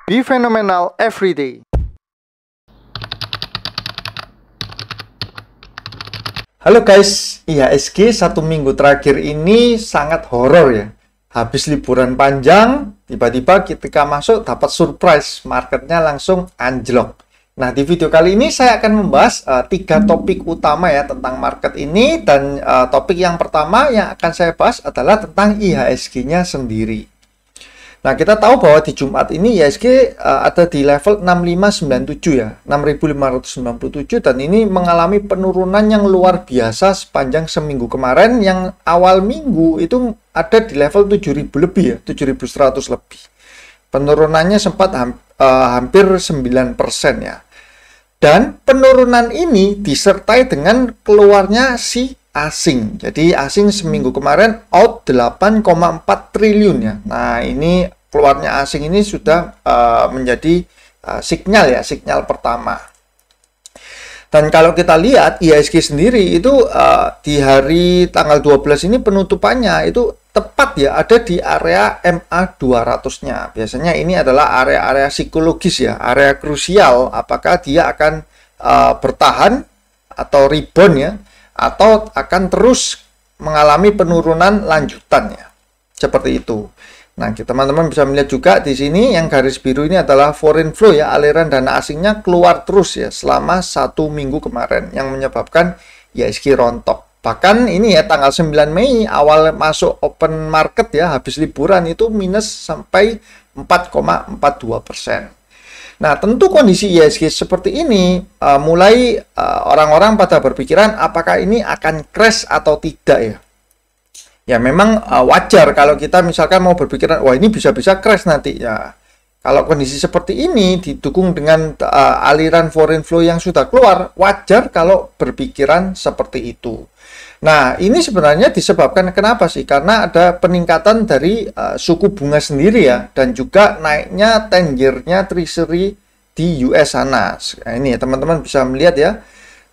Be phenomenal every day. Halo guys, IHSG satu minggu terakhir ini sangat horor ya. Habis liburan panjang, tiba-tiba ketika masuk dapat surprise, marketnya langsung anjlok. Nah, di video kali ini saya akan membahas 3 topik utama ya tentang market ini. Dan topik yang pertama yang akan saya bahas adalah tentang IHSG-nya sendiri. Nah, kita tahu bahwa di Jumat ini IHSG ada di level 6597 ya, 6597, dan ini mengalami penurunan yang luar biasa sepanjang seminggu kemarin, yang awal minggu itu ada di level 7000 lebih ya, 7100 lebih. Penurunannya sempat hampir 9% ya. Dan penurunan ini disertai dengan keluarnya si asing. Jadi asing seminggu kemarin out 8,4 triliun ya. Nah, ini keluarnya asing ini sudah menjadi sinyal pertama. Dan kalau kita lihat IHSG sendiri itu di hari tanggal 12 ini penutupannya itu tepat ya ada di area MA 200-nya. Biasanya ini adalah area-area psikologis ya, area krusial apakah dia akan bertahan atau rebound ya, atau akan terus mengalami penurunan lanjutannya. Seperti itu. Nah, teman-teman bisa melihat juga di sini yang garis biru ini adalah foreign flow ya, aliran dana asingnya keluar terus ya selama 1 minggu kemarin yang menyebabkan IHSG rontok. Bahkan ini ya tanggal 9 Mei awal masuk open market ya, habis liburan itu minus sampai 4,42%. Nah, tentu kondisi IHSG seperti ini mulai orang-orang pada berpikiran apakah ini akan crash atau tidak ya. Ya memang wajar kalau kita misalkan mau berpikiran wah ini bisa-bisa crash nanti ya. Kalau kondisi seperti ini didukung dengan aliran foreign flow yang sudah keluar, wajar kalau berpikiran seperti itu. Nah, ini sebenarnya disebabkan kenapa sih? Karena ada peningkatan dari suku bunga sendiri ya, dan juga naiknya 10-year-nya Treasury di US sana. Nah, ini ya teman-teman bisa melihat ya,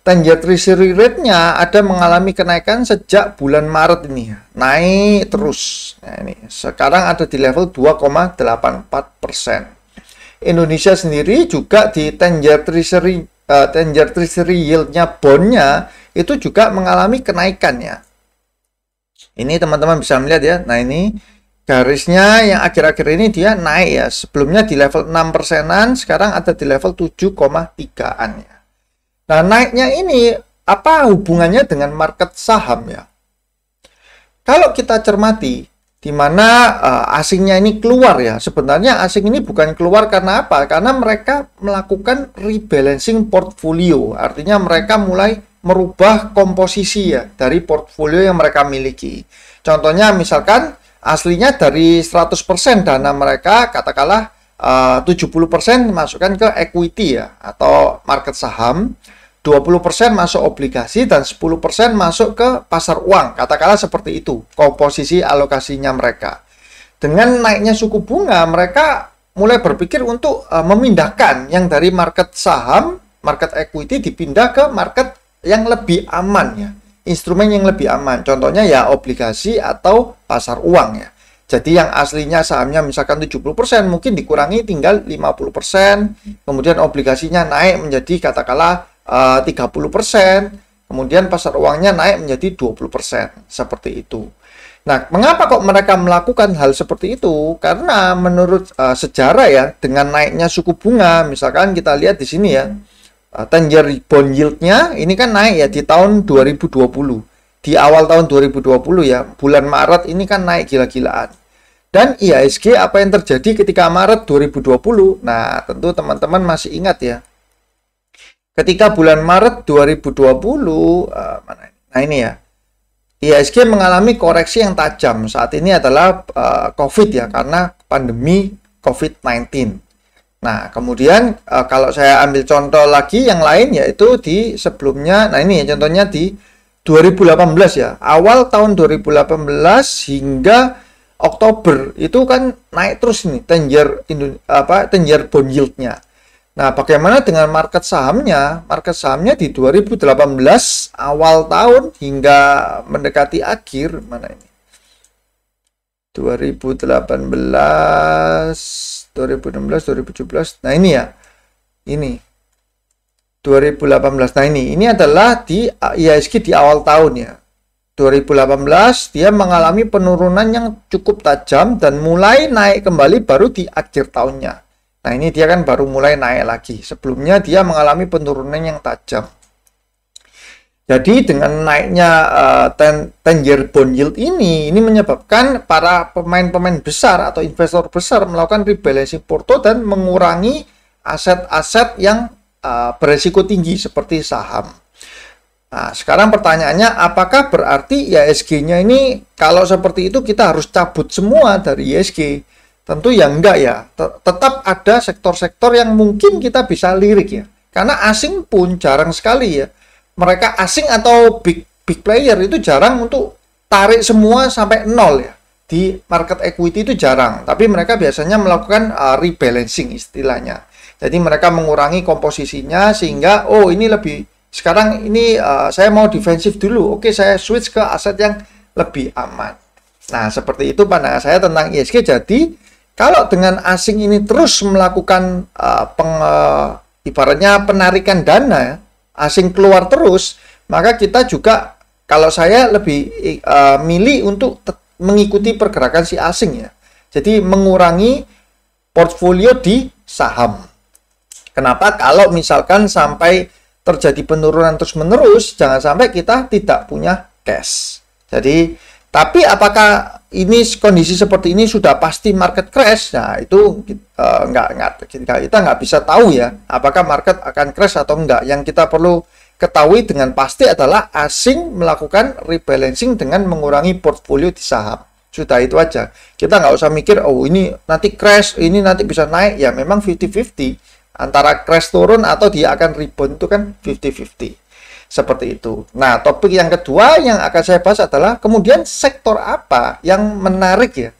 10-year Treasury rate-nya ada mengalami kenaikan sejak bulan Maret ini ya. Naik terus. Nah, ini sekarang ada di level 2,84%. Indonesia sendiri juga di 10-year Treasury yield-nya bond-nya itu juga mengalami kenaikan ya. Ini teman-teman bisa melihat ya. Nah, ini garisnya yang akhir-akhir ini dia naik ya. Sebelumnya di level 6%-an, sekarang ada di level 7,3-an ya. Nah, naiknya ini apa hubungannya dengan market saham ya? Kalau kita cermati di mana asingnya ini keluar ya. Sebenarnya asing ini bukan keluar karena apa? Karena mereka melakukan rebalancing portfolio. Artinya mereka mulai merubah komposisi ya dari portfolio yang mereka miliki. Contohnya misalkan aslinya dari 100% dana mereka katakanlah 70% dimasukkan ke equity ya atau market saham, 20% masuk obligasi, dan 10% masuk ke pasar uang. Katakanlah seperti itu komposisi alokasinya mereka. Dengan naiknya suku bunga, mereka mulai berpikir untuk memindahkan yang dari market saham, market equity dipindah ke market yang lebih aman ya. Instrumen yang lebih aman. Contohnya ya obligasi atau pasar uang ya. Jadi yang aslinya sahamnya misalkan 70% mungkin dikurangi tinggal 50%. Kemudian obligasinya naik menjadi katakanlah 30%, kemudian pasar uangnya naik menjadi 20%, seperti itu. Nah, mengapa kok mereka melakukan hal seperti itu? Karena menurut sejarah ya, dengan naiknya suku bunga, misalkan kita lihat di sini ya, 10-year bond yield-nya ini kan naik ya di tahun 2020. Di awal tahun 2020 ya, bulan Maret ini kan naik gila-gilaan. Dan IHSG apa yang terjadi ketika Maret 2020? Nah, tentu teman-teman masih ingat ya. Ketika bulan Maret 2020, nah ini ya, IHSG mengalami koreksi yang tajam. Saat ini adalah COVID ya, karena pandemi COVID-19. Nah, kemudian kalau saya ambil contoh lagi yang lain, yaitu di sebelumnya, nah ini ya contohnya di 2018 ya, awal tahun 2018 hingga Oktober, itu kan naik terus nih, 10-year bond yield-nya. Nah, bagaimana dengan market sahamnya? Market sahamnya di 2018 awal tahun hingga mendekati akhir, mana ini? 2018, 2016, 2017. Nah, ini ya. Ini 2018. Nah, ini adalah di IHSG di awal tahun ya. 2018 dia mengalami penurunan yang cukup tajam dan mulai naik kembali baru di akhir tahunnya. Nah, ini dia kan baru mulai naik lagi. Sebelumnya dia mengalami penurunan yang tajam. Jadi dengan naiknya 10-year bond yield ini menyebabkan para pemain-pemain besar atau investor besar melakukan rebalancing porto dan mengurangi aset-aset yang beresiko tinggi seperti saham. Nah, sekarang pertanyaannya, apakah berarti IHSG-nya ini kalau seperti itu kita harus cabut semua dari IHSG? Tentu ya enggak ya. Tetap ada sektor-sektor yang mungkin kita bisa lirik ya. Karena asing pun jarang sekali ya. Mereka asing atau big player itu jarang untuk tarik semua sampai nol ya. Di market equity itu jarang. Tapi mereka biasanya melakukan rebalancing istilahnya. Jadi mereka mengurangi komposisinya sehingga, oh ini lebih, sekarang ini saya mau defensif dulu. Oke, saya switch ke aset yang lebih aman. Nah, seperti itu pandangan saya tentang IHSG. Jadi, kalau dengan asing ini terus melakukan ibaratnya penarikan dana ya, asing keluar terus, maka kita juga, kalau saya lebih milih untuk mengikuti pergerakan si asing ya. Jadi mengurangi portfolio di saham. Kenapa? Kalau misalkan sampai terjadi penurunan terus-menerus, jangan sampai kita tidak punya cash. Jadi, tapi apakah ini kondisi seperti ini sudah pasti market crash? Nah, itu kita nggak bisa tahu ya, apakah market akan crash atau enggak. Yang kita perlu ketahui dengan pasti adalah asing melakukan rebalancing dengan mengurangi portfolio di saham. Sudah itu aja. Kita nggak usah mikir, oh ini nanti crash, ini nanti bisa naik. Ya memang 50-50. Antara crash turun atau dia akan rebound itu kan 50-50. Seperti itu. Nah, topik yang kedua yang akan saya bahas adalah kemudian sektor apa yang menarik ya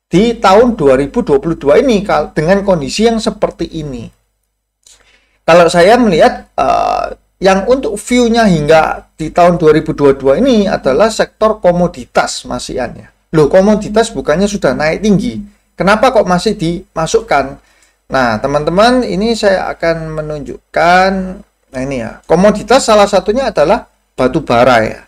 di tahun 2022 ini dengan kondisi yang seperti ini. Kalau saya melihat yang untuk view-nya hingga di tahun 2022 ini adalah sektor komoditas Mas Ian ya. Loh, komoditas bukannya sudah naik tinggi. Kenapa kok masih dimasukkan? Nah, teman-teman, ini saya akan menunjukkan. Nah, ini ya. Komoditas salah satunya adalah batu bara ya.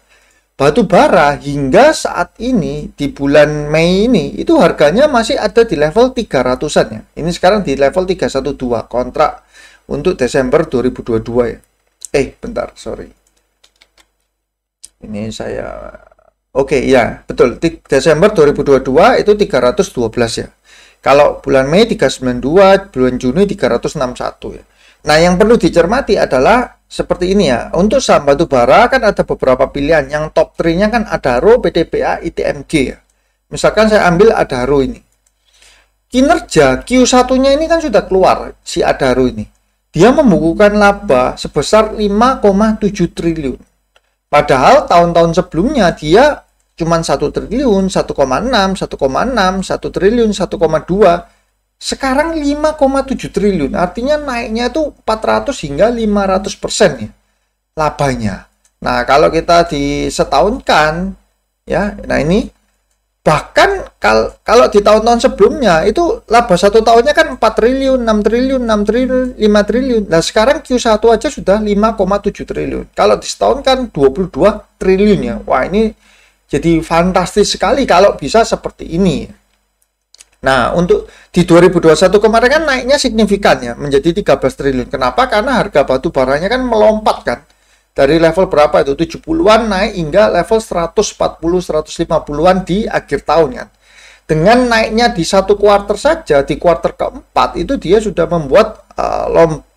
Batu bara hingga saat ini di bulan Mei ini itu harganya masih ada di level 300-an ya. Ini sekarang di level 312 kontrak untuk Desember 2022 ya. Bentar, sorry. Ini saya ya, betul. Desember 2022 itu 312 ya. Kalau bulan Mei 392, bulan Juni 361 ya. Nah, yang perlu dicermati adalah seperti ini ya. Untuk saham batu bara kan ada beberapa pilihan. Yang top 3-nya kan Adaro, PTBA, ITMG ya. Misalkan saya ambil Adaro ini. Kinerja Q1-nya ini kan sudah keluar si Adaro ini. Dia membukukan laba sebesar 5,7 triliun. Padahal tahun-tahun sebelumnya dia cuma 1 triliun, 1,6, 1,6, 1 triliun, 1,2. Sekarang 5,7 triliun. Artinya naiknya itu 400 hingga 500% ya labanya. Nah, kalau kita disetahunkan ya, nah ini bahkan kalau di tahun-tahun sebelumnya itu laba satu tahunnya kan 4 triliun, 6 triliun, 6 triliun, 5 triliun. Nah, sekarang Q1 aja sudah 5,7 triliun. Kalau disetahunkan 22 triliun ya. Wah, ini jadi fantastis sekali kalau bisa seperti ini. Nah, untuk di 2021 kemarin kan naiknya signifikan ya, menjadi 13 triliun. Kenapa? Karena harga batu baranya kan melompat kan. Dari level berapa itu? 70-an naik hingga level 140-150-an di akhir tahun kan. Dengan naiknya di satu kuarter saja, di kuarter keempat itu dia sudah membuat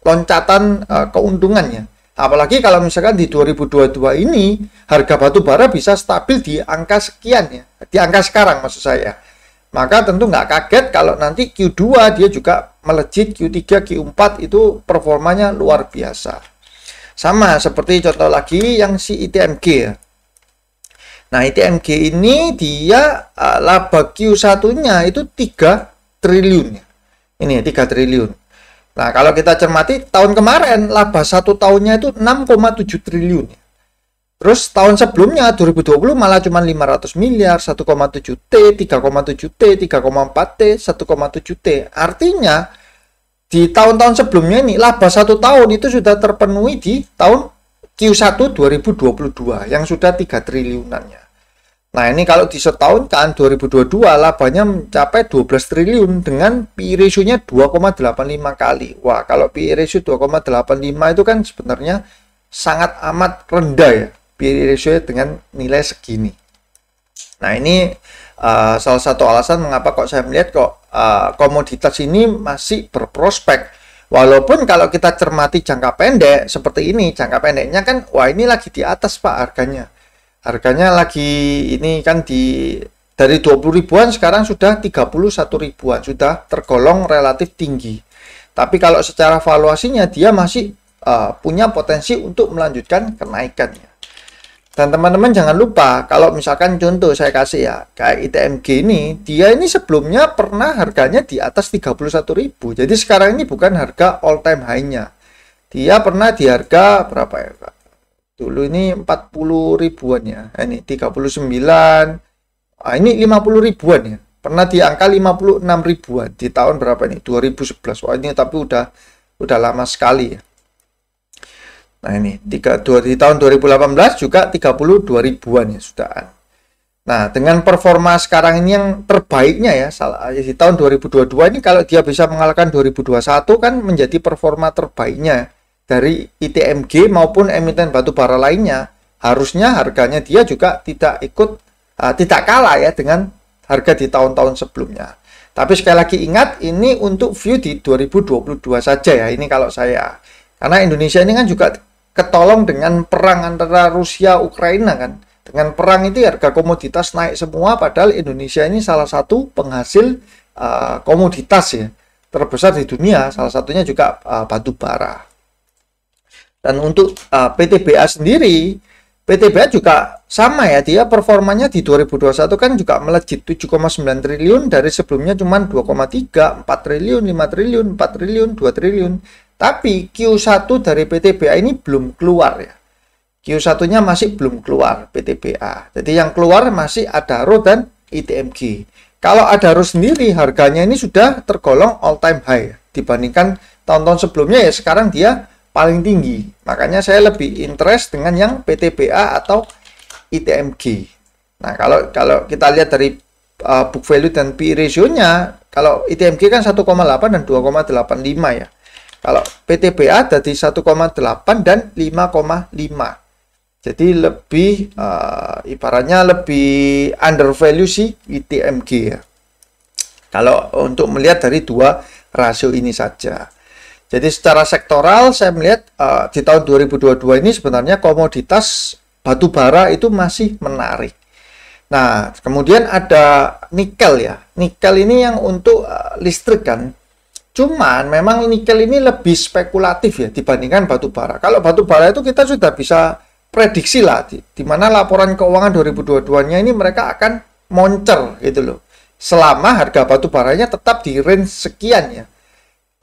loncatan keuntungannya. Apalagi kalau misalkan di 2022 ini harga batu bara bisa stabil di angka sekian ya, di angka sekarang maksud saya. Maka tentu nggak kaget kalau nanti Q2 dia juga melejit, Q3, Q4 itu performanya luar biasa. Sama seperti contoh lagi yang si ITMG ya. Nah, ITMG ini dia laba Q1-nya itu 3 triliun. Ini 3 triliun. Nah, kalau kita cermati tahun kemarin laba satu tahunnya itu 6,7 triliun. Terus tahun sebelumnya 2020 malah cuma 500 miliar, 1,7 T, 3,7 T, 3,4 T, 1,7 T. Artinya di tahun-tahun sebelumnya ini laba satu tahun itu sudah terpenuhi di tahun Q1 2022 yang sudah 3 triliunannya. Nah, ini kalau disetahunkan 2022 labanya mencapai 12 triliun dengan PE ratio-nya 2,85 kali. Wah, kalau PE ratio 2,85 itu kan sebenarnya sangat amat rendah ya. PE ratio dengan nilai segini. Nah, ini salah satu alasan mengapa kok saya melihat kok komoditas ini masih berprospek. Walaupun kalau kita cermati jangka pendek seperti ini, jangka pendeknya kan wah ini lagi di atas Pak harganya. Harganya lagi ini kan dari 20 ribuan sekarang sudah 31 ribuan, sudah tergolong relatif tinggi. Tapi kalau secara valuasinya dia masih punya potensi untuk melanjutkan kenaikannya. Dan teman-teman jangan lupa kalau misalkan contoh saya kasih ya, kayak ITMG ini, dia ini sebelumnya pernah harganya di atas 31.000. Jadi sekarang ini bukan harga all time high-nya. Dia pernah di harga berapa ya, Kak? Dulu ini 40 ribuan ya. Ini 39. Ini 50 ribuan ya. Pernah di angka 56 ribuan di tahun berapa ini? 2011. Wah, ini tapi udah lama sekali ya. Nah, ini di tahun 2018 juga 32 ribuan ya sudah. Nah, dengan performa sekarang ini yang terbaiknya ya, di tahun 2022 ini kalau dia bisa mengalahkan 2021 kan menjadi performa terbaiknya dari ITMG maupun emiten batubara lainnya. Harusnya harganya dia juga tidak kalah ya dengan harga di tahun-tahun sebelumnya. Tapi sekali lagi ingat, ini untuk view di 2022 saja ya. Ini kalau saya, karena Indonesia ini kan juga ketolong dengan perang antara Rusia Ukraina kan. Dengan perang itu harga komoditas naik semua, padahal Indonesia ini salah satu penghasil komoditas ya terbesar di dunia, salah satunya juga batu bara. Dan untuk PTBA sendiri, PTBA juga sama ya, dia performanya di 2021 kan juga melejit 7,9 triliun dari sebelumnya cuma 2,3, 4 triliun, 5 triliun, 4 triliun, 2 triliun. Tapi Q1 dari PTBA ini belum keluar ya. Q1-nya masih belum keluar PTBA. Jadi yang keluar masih Adaro dan ITMG. Kalau Adaro sendiri harganya ini sudah tergolong all time high dibandingkan tahun-tahun sebelumnya ya, sekarang dia paling tinggi. Makanya saya lebih interest dengan yang PTBA atau ITMG. Nah, kalau kita lihat dari book value dan PE ratio-nya, kalau ITMG kan 1,8 dan 2,85 ya. Kalau PTBA dari 1,8 dan 5,5. Jadi lebih ibaratnya lebih undervalue sih ITMG ya. Kalau untuk melihat dari dua rasio ini saja. Jadi secara sektoral saya melihat di tahun 2022 ini sebenarnya komoditas batu bara itu masih menarik. Nah, kemudian ada nikel ya. Nikel ini yang untuk listrik kan. Cuman memang nikel ini lebih spekulatif ya dibandingkan batu bara. Kalau batu bara itu kita sudah bisa prediksi lah di mana laporan keuangan 2022-nya ini mereka akan moncer gitu loh. Selama harga batu baranya tetap di range sekian ya.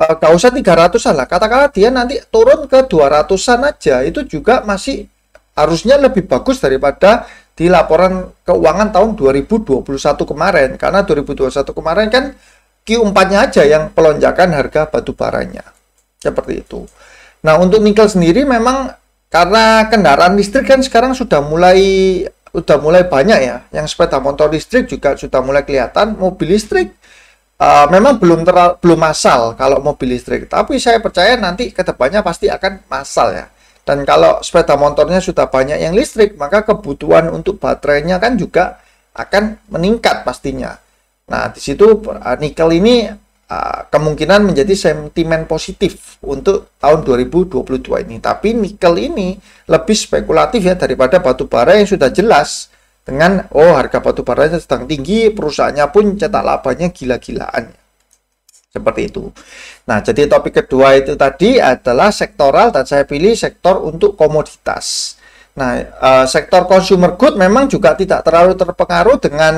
Gak usah 300-an lah. Katakanlah dia nanti turun ke 200-an aja, itu juga masih harusnya lebih bagus daripada di laporan keuangan tahun 2021 kemarin. Karena 2021 kemarin kan Q4-nya aja yang pelonjakan harga batu baranya. Seperti itu. Nah, untuk nikel sendiri memang karena kendaraan listrik kan sekarang sudah mulai banyak ya. Yang sepeda motor listrik juga sudah mulai kelihatan. Mobil listrik memang belum massal kalau mobil listrik. Tapi saya percaya nanti ke depannya pasti akan massal ya. Dan kalau sepeda motornya sudah banyak yang listrik, maka kebutuhan untuk baterainya kan juga akan meningkat pastinya. Nah, di situ nikel ini kemungkinan menjadi sentimen positif untuk tahun 2022 ini. Tapi nikel ini lebih spekulatif ya daripada batu bara yang sudah jelas dengan harga batu baranya sedang tinggi, perusahaannya pun cetak labanya gila-gilaan. Seperti itu. Nah, jadi topik kedua itu tadi adalah sektoral dan saya pilih sektor untuk komoditas. Nah, sektor consumer good memang juga tidak terlalu terpengaruh dengan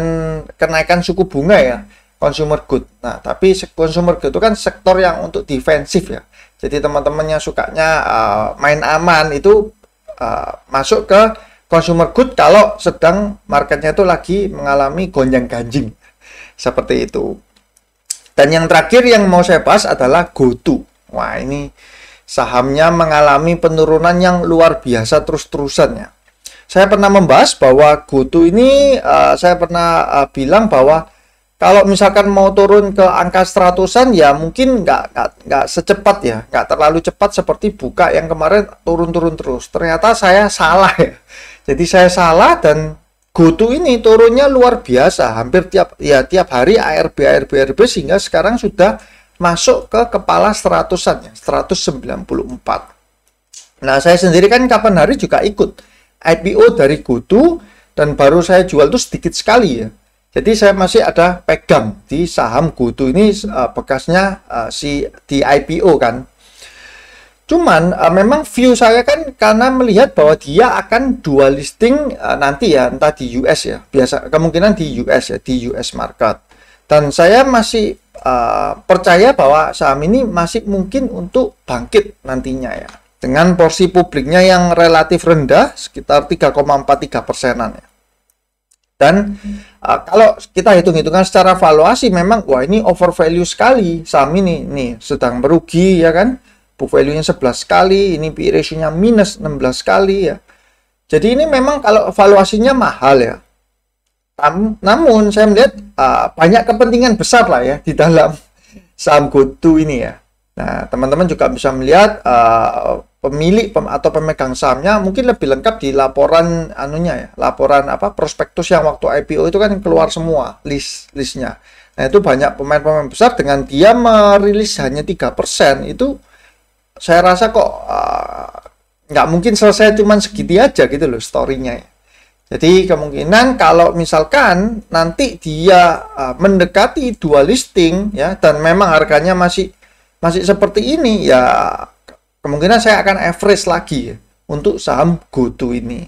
kenaikan suku bunga ya, consumer good. Nah, tapi consumer good itu kan sektor yang untuk defensif ya. Jadi teman-teman yang sukanya main aman itu masuk ke consumer good kalau sedang marketnya itu lagi mengalami gonjang-ganjing. Seperti itu. Dan yang terakhir yang mau saya bahas adalah GoTo. Wah, ini sahamnya mengalami penurunan yang luar biasa terus-terusan ya. Saya pernah membahas bahwa GoTo ini, saya pernah bilang bahwa kalau misalkan mau turun ke angka 100-an ya mungkin nggak secepat ya, nggak terlalu cepat seperti Buka yang kemarin turun-turun terus. Ternyata saya salah ya. Jadi saya salah dan GoTo ini turunnya luar biasa, hampir tiap hari ARB sehingga sekarang sudah masuk ke kepala 100-an ya, 194. Nah, saya sendiri kan kapan hari juga ikut IPO dari GoTo dan baru saya jual itu sedikit sekali ya. Jadi saya masih ada pegang di saham GoTo ini bekasnya di IPO kan. Cuman memang view saya kan karena melihat bahwa dia akan dual listing nanti ya, entah di US ya, biasa kemungkinan di US ya, di US market. Dan saya masih percaya bahwa saham ini masih mungkin untuk bangkit nantinya ya, dengan porsi publiknya yang relatif rendah sekitar 3,43%-an ya. Dan kalau kita hitung-hitungan secara valuasi memang wah ini overvalue sekali saham ini nih, sedang merugi ya kan, book value-nya 11 kali, ini PE ratio-nya minus 16 kali ya. Jadi ini memang kalau valuasinya mahal ya. Namun saya melihat banyak kepentingan besar lah ya di dalam saham GoTo ini ya. Nah, teman-teman juga bisa melihat pemilik atau pemegang sahamnya mungkin lebih lengkap di laporan anunya ya, laporan prospektus yang waktu IPO itu kan keluar semua listnya. Nah, itu banyak pemain-pemain besar dengan dia merilis hanya 3%, itu saya rasa kok nggak mungkin selesai cuman segitu aja gitu loh story-nya ya. Jadi kemungkinan kalau misalkan nanti dia mendekati dual listing ya, dan memang harganya masih seperti ini ya, kemungkinan saya akan average lagi ya, untuk saham GoTo ini.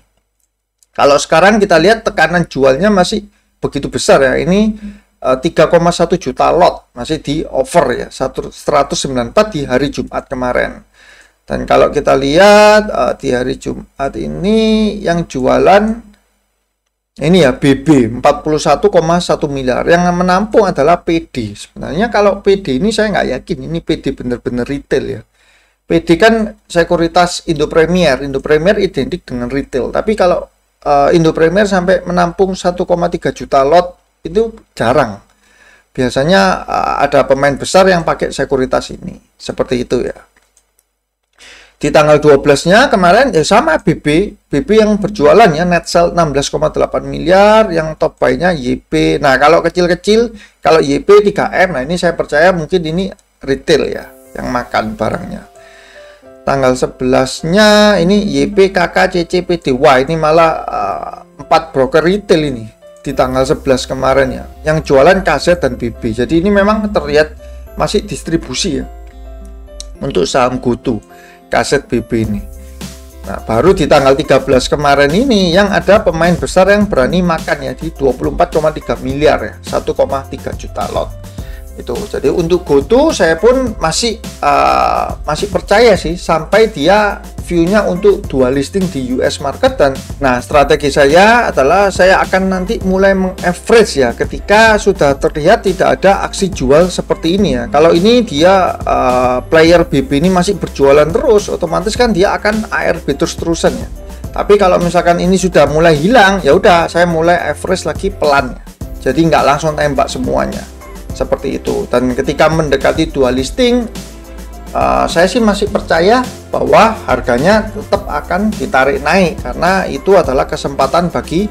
Kalau sekarang kita lihat tekanan jualnya masih begitu besar ya. Ini 3,1 juta lot masih di over ya, 194 di hari Jumat kemarin. Dan kalau kita lihat di hari Jumat ini yang jualan ini ya BB 41,1 miliar, yang menampung adalah PD. Sebenarnya kalau PD ini saya nggak yakin ini PD benar-benar retail ya. PD kan sekuritas Indo Premier identik dengan retail. Tapi kalau Indo Premier sampai menampung 1,3 juta lot itu jarang. Biasanya ada pemain besar yang pakai sekuritas ini. Seperti itu ya. Di tanggal 12-nya kemarin ya sama BB yang berjualan ya, net sell 16,8 miliar, yang top buy-nya YP. Nah, kalau kecil-kecil, kalau YP 3M, nah ini saya percaya mungkin ini retail ya, yang makan barangnya. Tanggal 11-nya ini YP, KK, CC, PD. Wah, ini malah 4 broker retail ini di tanggal 11 kemarin ya, yang jualan KZ dan BB. Jadi ini memang terlihat masih distribusi ya untuk saham GoTo, KZ, BB ini. Nah, baru di tanggal 13 kemarin ini yang ada pemain besar yang berani makan ya di 24,3 miliar ya, 1,3 juta lot. Itu. Jadi untuk GoTo saya pun masih percaya sih sampai dia view-nya untuk dual listing di US market. Dan nah, strategi saya adalah saya akan nanti mulai meng-average ya ketika sudah terlihat tidak ada aksi jual seperti ini ya. Kalau ini dia player BB ini masih berjualan terus, otomatis kan dia akan ARB terus-terusan ya. Tapi kalau misalkan ini sudah mulai hilang, ya udah saya mulai average lagi pelan ya. Jadi nggak langsung tembak semuanya. Seperti itu. Dan ketika mendekati dual listing, saya sih masih percaya bahwa harganya tetap akan ditarik naik, karena itu adalah kesempatan bagi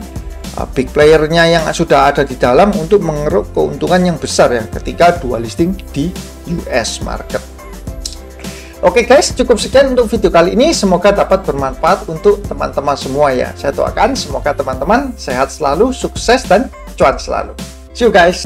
big playernya yang sudah ada di dalam untuk mengeruk keuntungan yang besar ya ketika dual listing di US market. Oke guys, cukup sekian untuk video kali ini. Semoga dapat bermanfaat untuk teman-teman semua ya. Saya doakan semoga teman-teman sehat selalu, sukses dan cuan selalu. See you guys.